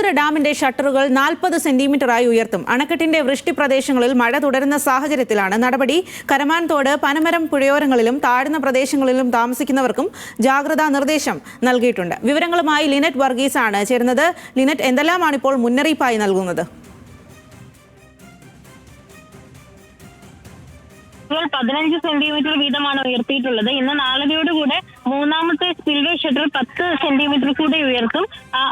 ബാണാസുര ഡാമിന്റെ ഷട്ടറുകൾ 40 സെന്റിമീറ്ററായി ഉയർത്തും. അണക്കെട്ടിന്റെ വൃഷ്ടി പ്രദേശങ്ങളിൽ മഴ തുടരുന്ന സാഹചര്യത്തിലാണ് നടപടി. കരമാൻതോട്, പനമരം പുഴയോരങ്ങളിലും താഴ്ന്ന പ്രദേശങ്ങളിലും താമസിക്കുന്നവർക്കും ജാഗ്രതാ നിർദ്ദേശം നൽകിയിട്ടുണ്ട്. വിവരങ്ങളുമായി ലിനറ്റ് വർഗീസ് ആണ് ചേരുന്നത്. ലിനറ്റ്, എന്തെല്ലാമാണ് ഇപ്പോൾ മുന്നറിയിപ്പായി നൽകുന്നത്? 15 സെന്റിമീറ്റർ വീതമാണ് ഉയർത്തിയിട്ടുള്ളത്. ഇന്ന് 4:00 മൂന്നാമത്തെ സ്പിൽവേ ഷട്ടർ 10 സെന്റിമീറ്റർ കൂടെ ഉയർത്തും.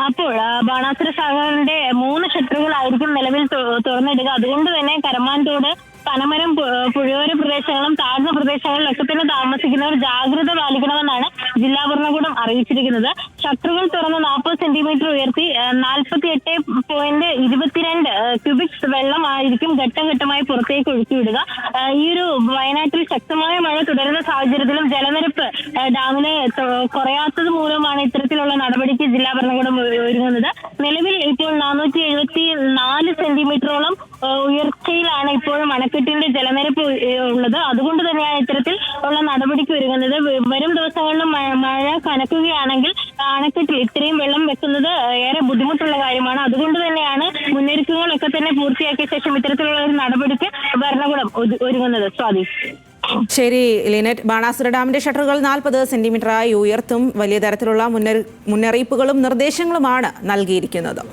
അപ്പോൾ ബാണാസുര സാഗറിന്റെ 3 ഷട്ടറുകളായിരിക്കും നിലവിൽ തുറന്നിടുക. അതുകൊണ്ട് തന്നെ കരമാൻതോട്, പനമരം പുഴയോര പ്രദേശങ്ങളും താഴ്ന്ന പ്രദേശങ്ങളിലൊക്കെ തന്നെ താമസിക്കുന്നവർ ജാഗ്രത പാലിക്കണമെന്നാണ് ജില്ലാ ഭരണകൂടം അറിയിച്ചിരിക്കുന്നത്. ഷട്ടറുകൾ തുറന്ന് 40 സെന്റിമീറ്റർ ഉയർത്തി 48.22 ക്യൂബിക്സ് വെള്ളമായിരിക്കും ഘട്ടം ഘട്ടമായി പുറത്തേക്ക് ഒഴുക്കിവിടുക. ഈ ഒരു വയനാട്ടിൽ ശക്തമായ മഴ തുടരുന്ന സാഹചര്യത്തിലും ജലനിരപ്പ് ഡാമിന് കുറയാത്തത് മൂലമാണ് ഇത്തരത്തിലുള്ള നടപടിക്ക് ജില്ലാ ഭരണകൂടം ഒരുങ്ങുന്നത്. നിലവിൽ ഇപ്പോൾ 474 സെന്റിമീറ്ററോളം ഉയർച്ചയിലാണ് ഇപ്പോഴും അണക്കെട്ടിന്റെ ജലനിരപ്പ് ഉള്ളത്. അതുകൊണ്ട് തന്നെയാണ് ഇത്തരത്തിൽ ഉള്ള നടപടിക്ക് ഒരുങ്ങുന്നത്. വരും ദിവസങ്ങളിലും മഴ കനക്കുകയാണെങ്കിൽ അണക്കെട്ടിൽ ഇത്രയും വെള്ളം വെക്കുന്നത് ഏറെ ബുദ്ധിമുട്ടുള്ള കാര്യമാണ്. അതുകൊണ്ട് തന്നെയാണ് മുന്നൊരുക്കങ്ങളൊക്കെ തന്നെ പൂർത്തിയാക്കിയ ശേഷം ഇത്തരത്തിലുള്ള ഒരു നടപടിക്ക് ഭരണകൂടം ഒരുങ്ങുന്നത്. സ്വാതി. ശരി ലിനറ്റ്, ബാണാസുര ഡാമിന്റെ ഷട്ടറുകൾ 40 സെന്റിമീറ്ററായി ഉയർത്തും. വലിയ തരത്തിലുള്ള മുന്നറിയിപ്പുകളും നിർദ്ദേശങ്ങളുമാണ് നൽകിയിരിക്കുന്നത്.